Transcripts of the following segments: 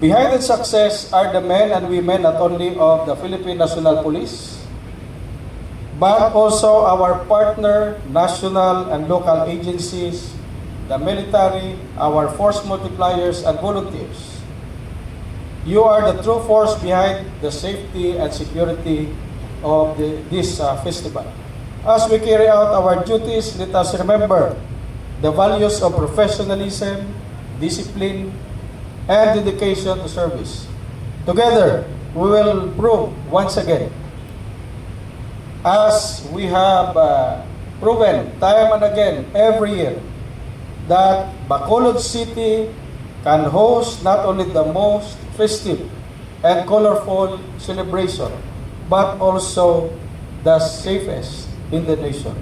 Behind its success are the men and women not only of the Philippine National Police, but also our partner, national and local agencies, the military, our force multipliers and volunteers. You are the true force behind the safety and security of this festival. As we carry out our duties, let us remember the values of professionalism, discipline, and dedication to service. Together, we will prove once again, as we have proven time and again every year, that Bacolod City can host not only the most festive and colorful celebration, but also the safest in the nation.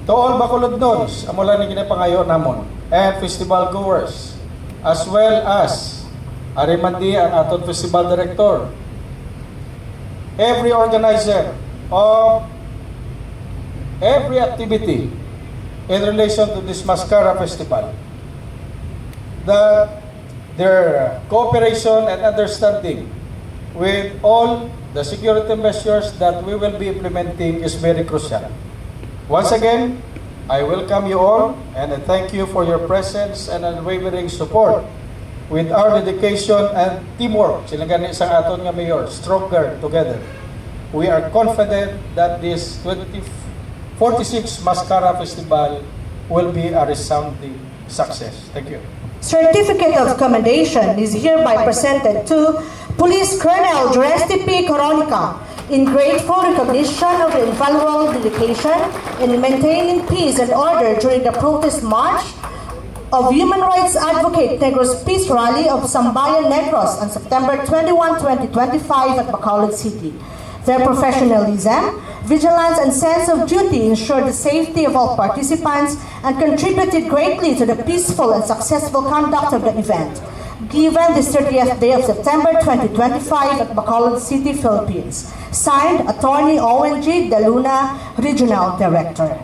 To all Bacolodons, amula ni ginapangayo namon, and festival goers, as well as Arimandi ang aton festival director, every organizer of every activity in relation to this Mascara Festival, that their cooperation and understanding with all the security measures that we will be implementing is very crucial. Once again, I welcome you all and I thank you for your presence and unwavering support with our dedication and teamwork. Sila gani sa aton nga mayor, stronger together. We are confident that this 2046 Mascara Festival will be a resounding success. Thank you. Certificate of commendation is hereby presented to Police Colonel Duresti P. Coronica in grateful recognition of the invaluable dedication in maintaining peace and order during the protest march of human rights advocate Negros Peace Rally of Sambayan Negros on September 21, 2025 at Bacolod City. Their professionalism, vigilance, and sense of duty ensured the safety of all participants and contributed greatly to the peaceful and successful conduct of the event, given the 30th day of September 2025 at Bacolod City, Philippines. Signed, Attorney Owen G. De Luna, Regional Director.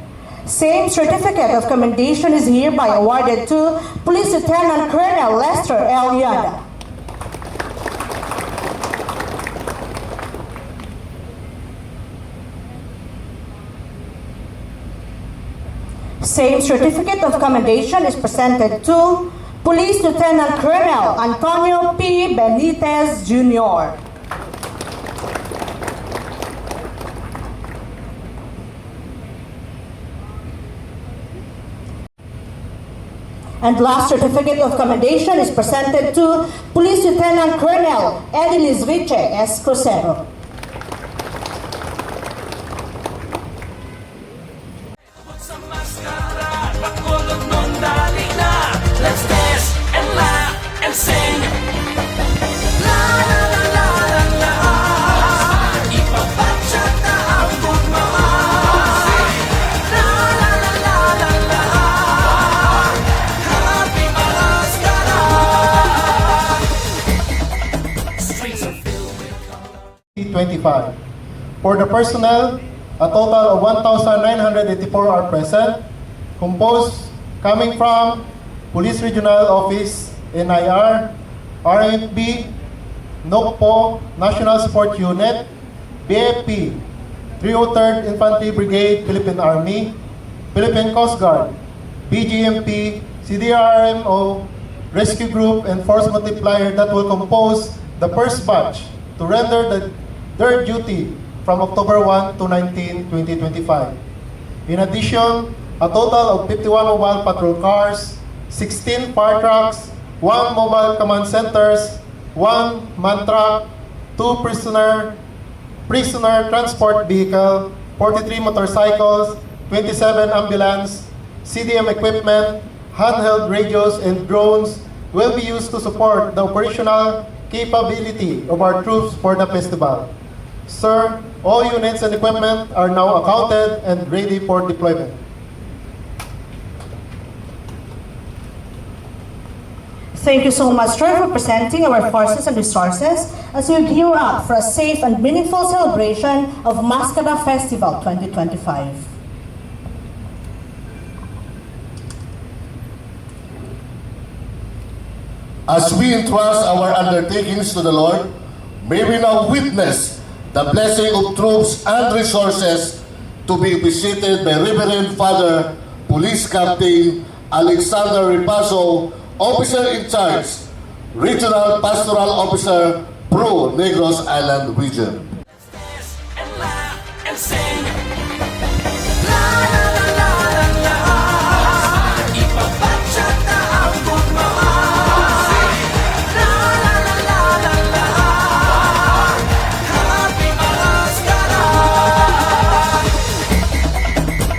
Same certificate of commendation is hereby awarded to Police Lieutenant Colonel Lester L. Yada. Same certificate of commendation is presented to Police Lieutenant Colonel Antonio P. Benitez Jr. And last certificate of commendation is presented to Police Lieutenant Colonel Edilis Viche S. Crucero. Let's dance and laugh and sing. La la la la la la. Ipapachata ang pagmamahal. La la la la la la. Happy Mascara. Streets are filled with color. 25. For the personnel, a total of 1,984 are present, composed coming from Police Regional Office, NIR, RFB, NOCPO, National Support Unit, BFP, 303rd Infantry Brigade, Philippine Army, Philippine Coast Guard, BGMP, CDRMO, Rescue Group, and Force Multiplier that will compose the first batch to render their duty from October 1 to 19, 2025. In addition, a total of 51 mobile patrol cars, 16 fire trucks, 1 mobile command centers, 1 man truck, 2 prisoner transport vehicle, 43 motorcycles, 27 ambulance, CDM equipment, handheld radios, and drones will be used to support the operational capability of our troops for the festival. Sir, all units and equipment are now accounted and ready for deployment. Thank you so much, sir, for presenting our forces and resources as we gear up for a safe and meaningful celebration of Mascara Festival 2025. As we entrust our undertakings to the Lord, may we now witness the blessing of troops and resources to be visited by Reverend Father Police Captain Alexander Ripaso, Officer in Charge, Regional Pastoral Officer, Pro Negros Island Region. dance and laugh and sing. La la la la la la. Ipapachata ang pagmamahal. La la la la la la. Happy Maskara.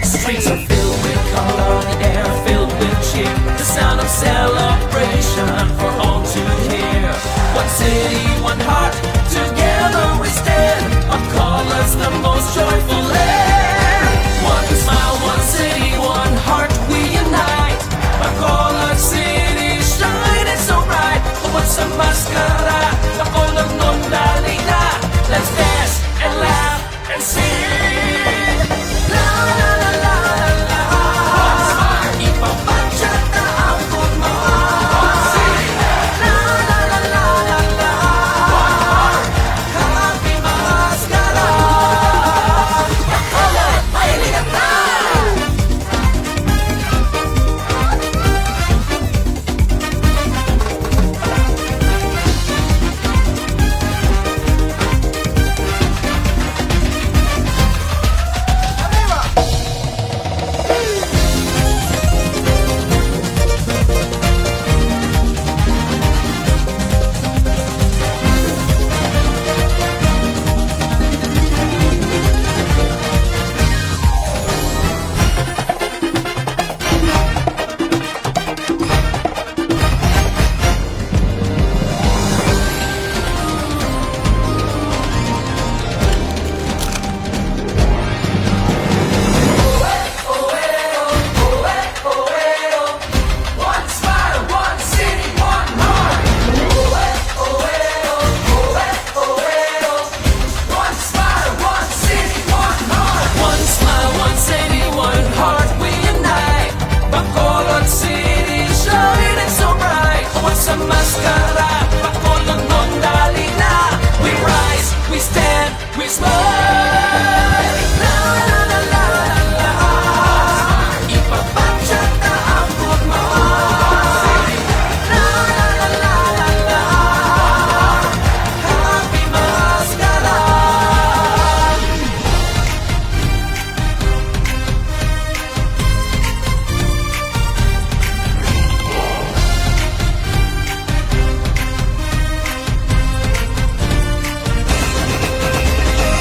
Streets are filled with color, the air filled with cheer. The sound of celebration for all to hear. One city, one heart, together we stand. Our colors, the most joyful land. One smile, one city, one heart, we unite. Our color city shining so bright. What's a mascara? The color non dalina. Let's dance and laugh and sing. La la la la la la. Ipapachata ang pagmamahal. La la la la la la. Happy Maskara. Color, mahilig na. One smile, one city, one heart. One smile, one city, one heart. One smile, one city, one heart. We unite. Bacolod City, shining so bright. What's a mascara? Bacolod non dalina. We rise, we stand, we smile. La la la la la la. Ipapachata ang pagmamahal. La la la la la la. Happy Maskara.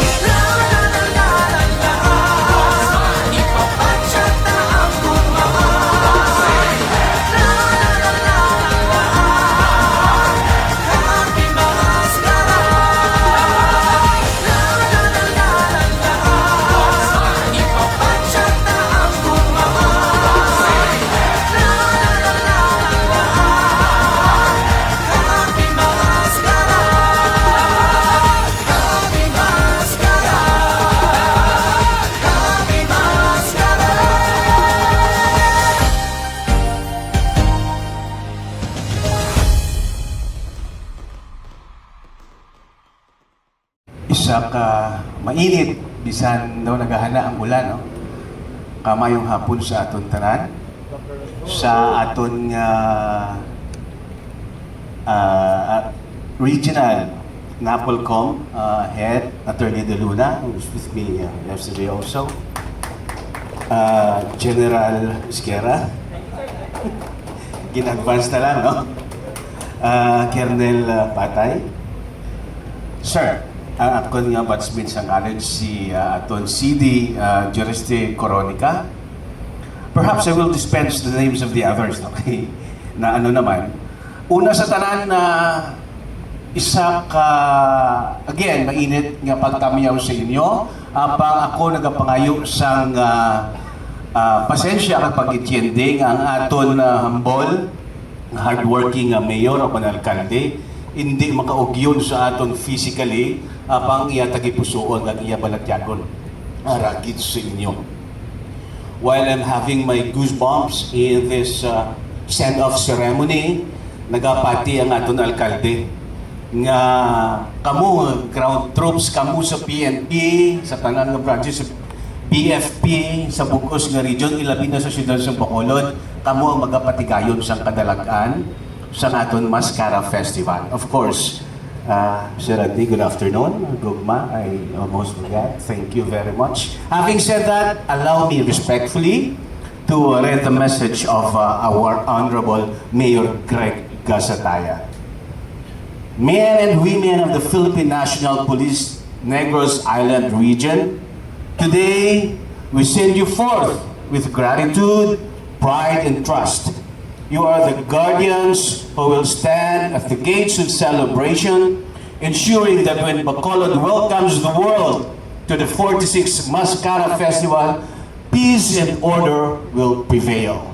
La la la la la la. Ipapachata ang pagmamahal. La la la la la la. Happy Maskara. La la la la la la. Ipapachata ang pagmamahal. La la la la la la. Happy Maskara. Happy Maskara. Happy Maskara. Isa ka mainit bisan daw naghahana ang ulan, no? Kamayong hapon sa aton tanan, sa aton regional NAPOLCOM head Attorney De Luna, who's with me yesterday also, General Esquera, gin-advance na lang, no? Colonel Patay, Sir, ang akon nga batsman sa college si aton CD Juriste Coronica. Perhaps I will dispense the names of the others, okay? Na ano naman. Una sa tanan na isa ka, again, mainit nga pagtamiyaw sa inyo. Apang ako nagapangayo sang pasensya kapag itiende nga ang aton humble, hardworking mayor o panalkalde, hindi makaugyon sa aton physically, apang iya tagipusoon at iya balatyagon. Aragid sa inyo. While I'm having my goosebumps in this send-off ceremony, nagapati ang aton alkalde nga kamo ground troops kamo sa PNP sa tanan nga branches sa BFP sa bukos nga region ilabi na sa siyudad sa Bacolod kamo ang magapatigayon sa kadalagan sa aton Mascara Festival. Of course, Sir Andy, good afternoon. Gugma, I almost forgot. Thank you very much. Having said that, allow me respectfully to read the message of our Honorable Mayor Greg Gasataya. Men and women of the Philippine National Police Negros Island region, today we send you forth with gratitude, pride, and trust. You are the guardians who will stand at the gates of celebration, ensuring that when Bacolod welcomes the world to the 46th Mascara Festival, peace and order will prevail.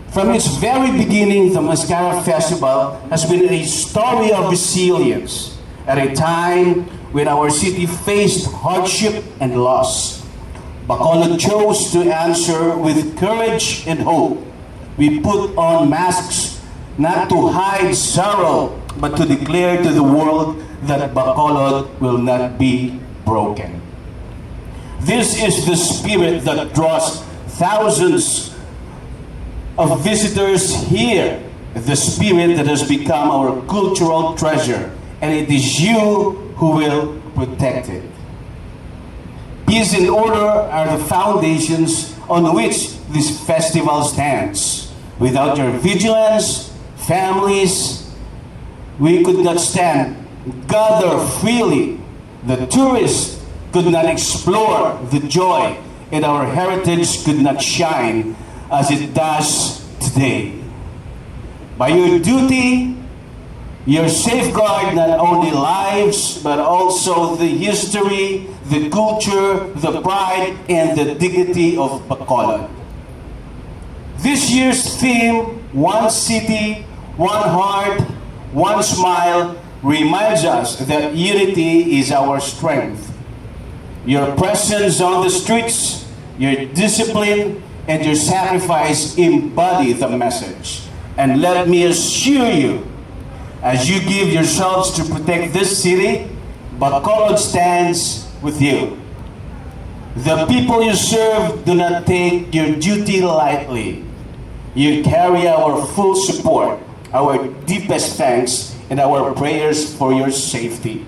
From its very beginning, the Mascara Festival has been a story of resilience at a time when our city faced hardship and loss. Bacolod chose to answer with courage and hope. We put on masks not to hide sorrow, but to declare to the world that Bacolod will not be broken. This is the spirit that draws thousands of visitors here, the spirit that has become our cultural treasure, and it is you who will protect it. Peace and order are the foundations on which this festival stands. Without your vigilance, families, we could not stand, gather freely. The tourists could not explore the joy, and our heritage could not shine as it does today. By your duty, you safeguard not only lives, but also the history, the culture, the pride, and the dignity of Bacolod. This year's theme, One City, One Heart, One Smile, reminds us that unity is our strength. Your presence on the streets, your discipline, and your sacrifice embody the message. And let me assure you, as you give yourselves to protect this city, Bacolod stands with you. The people you serve do not take your duty lightly. You carry our full support, our deepest thanks, and our prayers for your safety.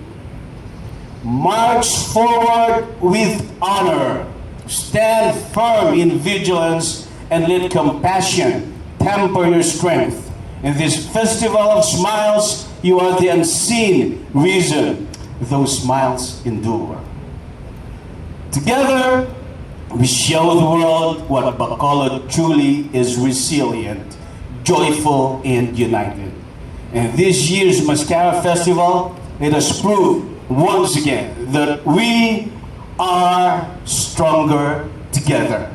March forward with honor. Stand firm in vigilance and let compassion temper your strength. In this festival of smiles, you are the unseen reason those smiles endure. Together, we show the world what Bacolod truly is: resilient, joyful, and united. And this year's Mascara Festival, it has proved once again that we are stronger together.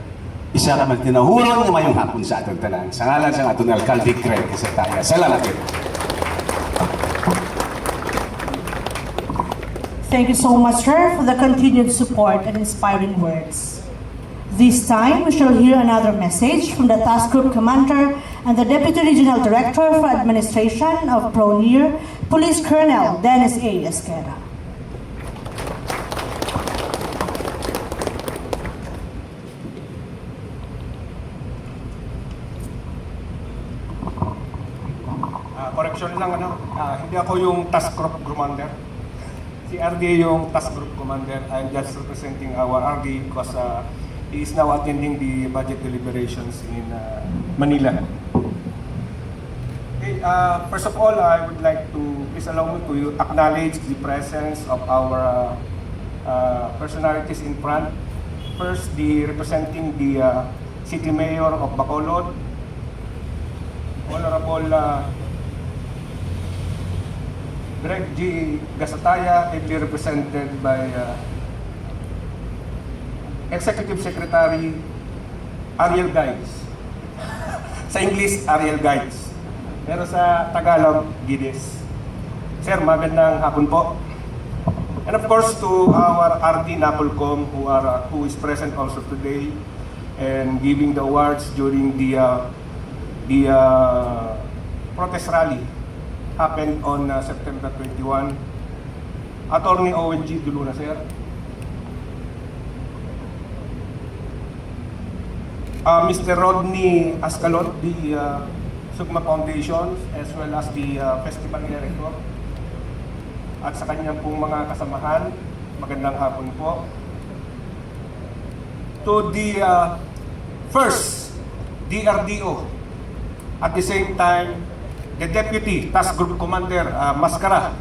Isa ka man tinahuron nga mayong hapon sa atong tanan. Sa ngalan sa atong Alkalde Greg Gasataya. Salamat kayo. Thank you so much, sir, for the continued support and inspiring words. This time, we shall hear another message from the Task Group Commander and the Deputy Regional Director for Administration of Pronier, Police Colonel Dennis A. Esquera. Correction lang, hindi ako yung Task Group Commander. Si RD yung Task Group Commander. I'm just representing our RD because he is now attending the budget deliberations in Manila. Okay, first of all, I would like to, please allow me to acknowledge the presence of our personalities in front. First, representing the City Mayor of Bacolod, Honorable Greg G. Gasataya, ably represented by Executive Secretary Ariel Guides. Sa English, Ariel Guides. Pero sa Tagalog, Gides. Sir, magandang hapon po. And of course, to our RD Napolcom who is present also today and giving the awards during the protest rally happened on September 21. Attorney Owen G. Duluna, sir. Mr. Rodney Ascalon, the Sugma Foundation, as well as the festival director, at sa kanyang pong mga kasamahan, magandang hapon po. To the first DRDO, at the same time, the Deputy Task Group Commander, Mascara,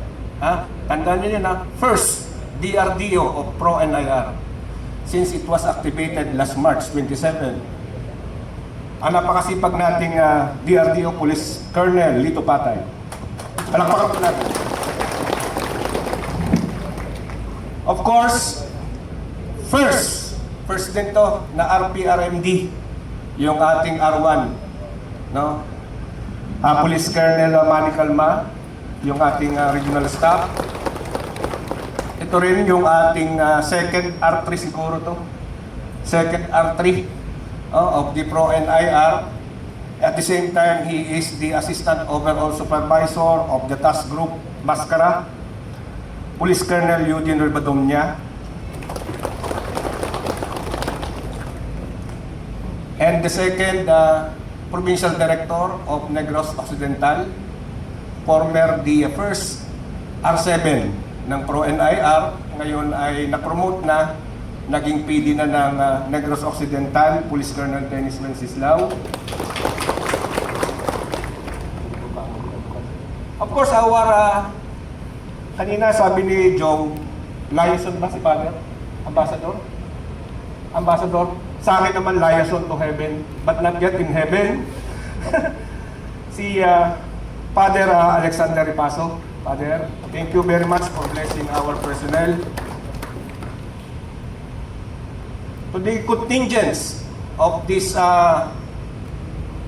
tandaan niyo yun first DRDO of PRO-NIR, since it was activated last March 27. Ang napakasipag nating DRDO Police Colonel Lito Patay. Palakpakan po natin. Of course, first din to na RPRMD, yung ating R1, no? Police Colonel Manny Calma, yung ating regional staff. Ito rin yung ating second R3 siguro to. Second R3 of the PRO-NIR. At the same time, he is the Assistant Overall Supervisor of the Task Group Mascara, Police Colonel Eugene Ribadomnia. And the second Provincial Director of Negros Occidental, former the first R7 ng PRO-NIR, ngayon ay na-promote na, naging PD na ng Negros Occidental, Police Colonel Dennis Wenceslao. Of course, our, kanina sabi ni Jong, liaison ba si Father? Ambassador? Ambassador? Sa akin naman, liaison to heaven, but not yet in heaven. Si Father Alexander Ripaso. Father, thank you very much for blessing our personnel. To the contingents of this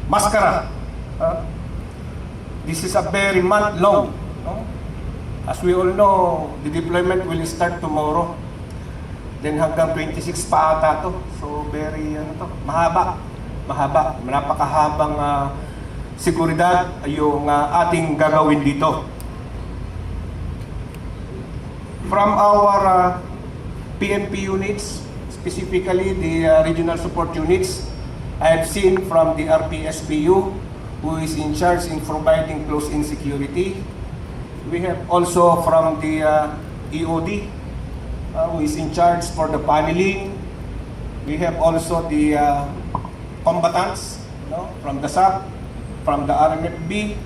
Mascara, this is a very month long. No? As we all know, the deployment will start tomorrow. Then hanggang 26 pa ata to. So very mahaba. Napakahabang seguridad yung ating gagawin dito. From our PNP units, specifically the regional support units, I have seen from the RPSPU, who is in charge in providing close-in security. We have also from the EOD, who is in charge for the paneling. We have also the combatants, no, from the SAP, from the RMFB,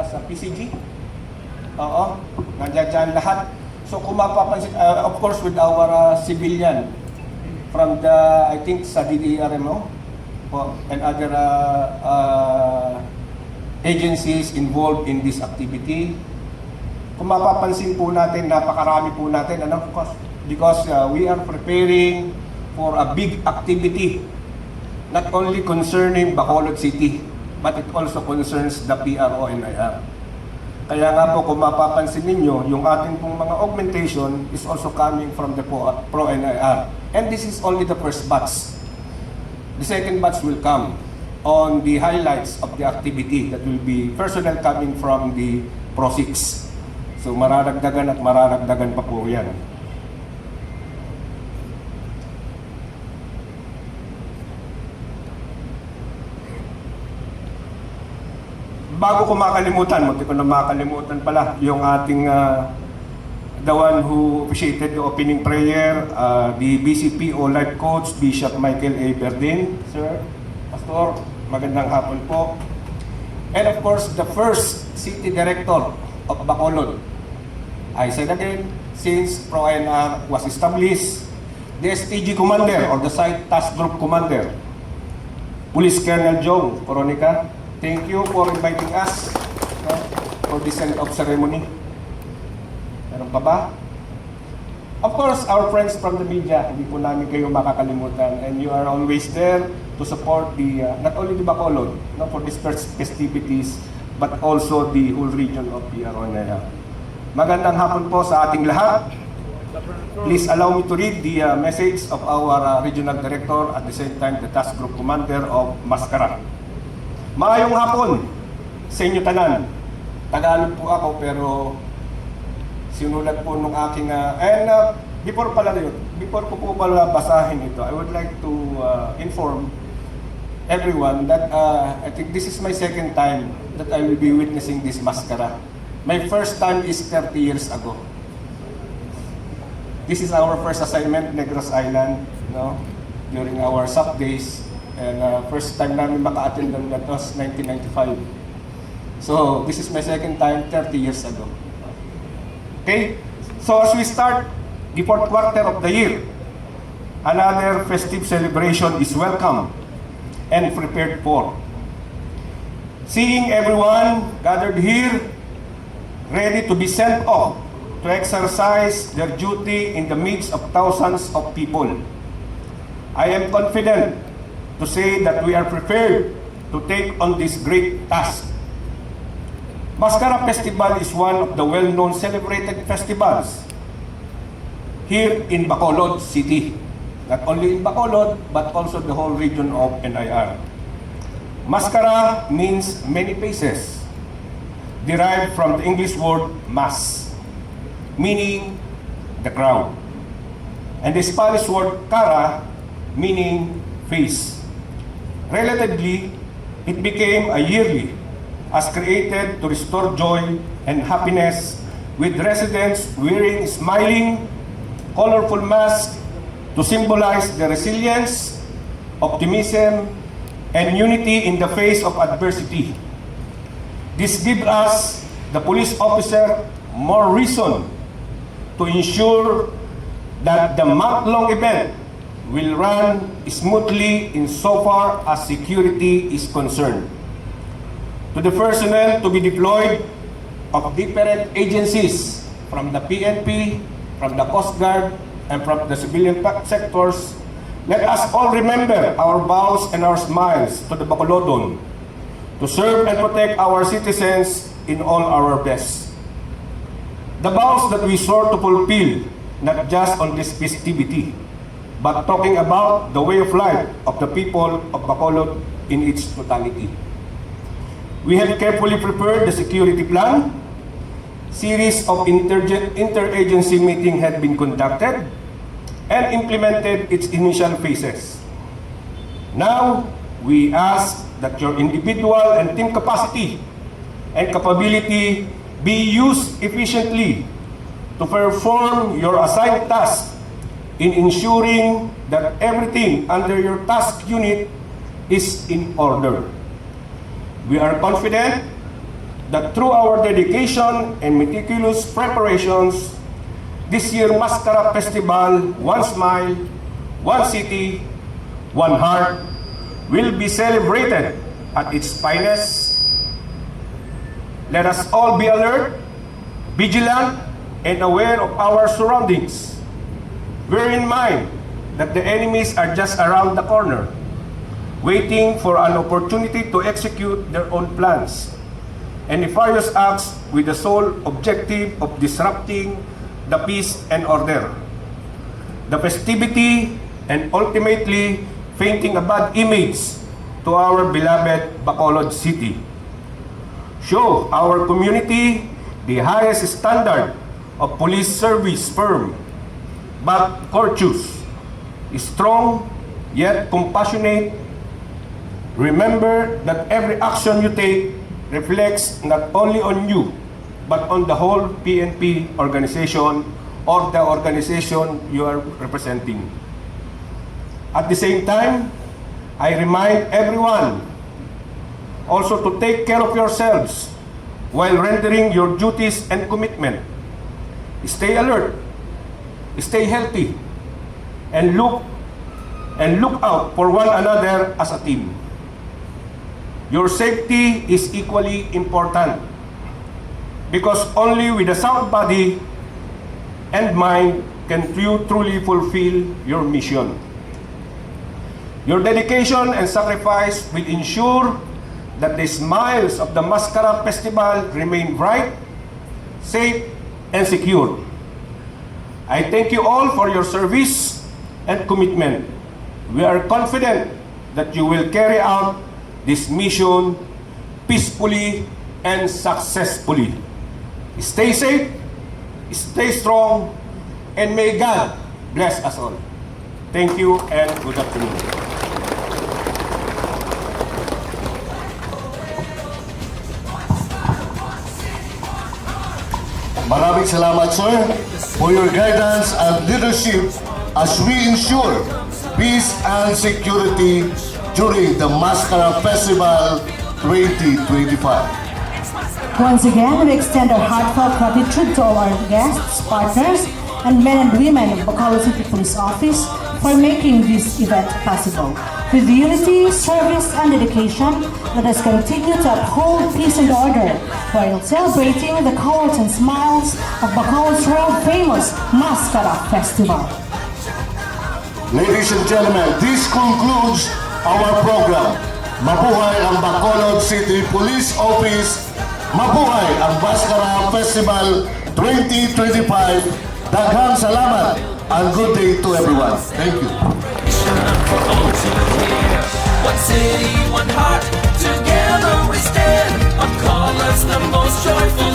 sa PCG. Oo, nandiyan dyan lahat. So kung mapapansin, of course with our civilian, from the, I think, sa DDRMO, and other agencies involved in this activity. Kung mapapansin po natin, napakarami po natin, because we are preparing for a big activity, not only concerning Bacolod City, but it also concerns the PRO-NIR. Kaya nga po, kung mapapansin ninyo, yung ating pong mga augmentation is also coming from the PRO-NIR. And this is only the first batch. The second batch will come on the highlights of the activity that will be personnel coming from the PRO-6. So mararagdagan at mararagdagan pa po yan. Bago ko makalimutan, munti ko na makalimutan pala, yung ating the one who officiated the opening prayer, the BCPO Life Coach, Bishop Michael A. Berdin. Sir, Pastor, magandang hapon po. And of course, the first City Director of Bacolod. I said again, since PRO-NIR was established, the STG Commander or the Site Task Group Commander, Police Colonel Jong Coronica, thank you for inviting us for this send-off ceremony. Meron pa ba? Of course, our friends from the media, hindi po namin kayo makakalimutan, and you are always there to support the, not only the Bacolod, for these festivities, but also the whole region of PRO-NIR. Magandang hapon po sa ating lahat. Please allow me to read the message of our regional director, at the same time the task group commander of Mascara. Maayong hapon sa inyo tanan. Tagalog po ako pero sinulat po nung aking before ko po pala basahin ito, I would like to inform everyone that I think this is my second time that I will be witnessing this maskara. My first time is 30 years ago. This is our first assignment, Negros Island, no? During our SAP days. And first time namin maka-attend doon, that was 1995. So, this is my second time, 30 years ago. Okay? So, as we start the fourth quarter of the year, another festive celebration is welcome and prepared for. Seeing everyone gathered here, ready to be sent off to exercise their duty in the midst of thousands of people, I am confident to say that we are prepared to take on this great task. Mascara Festival is one of the well-known celebrated festivals here in Bacolod City. Not only in Bacolod, but also the whole region of NIR. Mascara means many faces, derived from the English word mas, meaning the crowd, and the Spanish word cara, meaning face. Relatively, it became a yearly, as created to restore joy and happiness, with residents wearing smiling, colorful masks to symbolize the resilience, optimism, and unity in the face of adversity. This gives us, the police officer, more reason to ensure that the month-long event will run smoothly insofar as security is concerned. To the personnel to be deployed of different agencies, from the PNP, from the Coast Guard, and from the civilian sectors, let us all remember our vows and our smiles to the Bacolodon, to serve and protect our citizens in all our best. The vows that we sought to fulfill, not just on this festivity, but talking about the way of life of the people of Bacolod in its totality. We have carefully prepared the security plan. Series of interagency meetings had been conducted and implemented its initial phases. Now, we ask that your individual and team capacity and capability be used efficiently to perform your assigned task in ensuring that everything under your task unit is in order. We are confident that through our dedication and meticulous preparations, this year Mascara Festival, One Smile, One City, One Heart, will be celebrated at its finest. Let us all be alert, vigilant, and aware of our surroundings. Bear in mind that the enemies are just around the corner, waiting for an opportunity to execute their own plans and nefarious acts with the sole objective of disrupting the peace and order, the festivity, and ultimately painting a bad image to our beloved Bacolod City. Show our community the highest standard of police service, firm but courteous, strong yet compassionate. Remember that every action you take reflects not only on you, but on the whole PNP organization or the organization you are representing. At the same time, I remind everyone also to take care of yourselves while rendering your duties and commitment. Stay alert, stay healthy, and look out for one another as a team. Your safety is equally important, because only with a sound body and mind can you truly fulfill your mission. Your dedication and sacrifice will ensure that the smiles of the Mascara Festival remain bright, safe, and secure. I thank you all for your service and commitment. We are confident that you will carry out this mission peacefully and successfully. Stay safe, stay strong, and may God bless us all. Thank you and good afternoon. Maraming salamat, sir, for your guidance and leadership as we ensure peace and security during the Mascara Festival 2025. Once again, we extend our heartfelt gratitude to all our guests, partners, and men and women of Bacolod City Police Office for making this event possible. With unity, service, and dedication, let us continue to uphold peace and order while celebrating the colors and smiles of Bacolod's world-famous Mascara Festival. Ladies and gentlemen, this concludes our program. Mabuhay ang Bacolod City Police Office. Mabuhay ang Mascara Festival 2025. Daghang salamat and good day to everyone. Thank you. For all to hear. One city, one heart, together we stand. Of colors, the most joyful.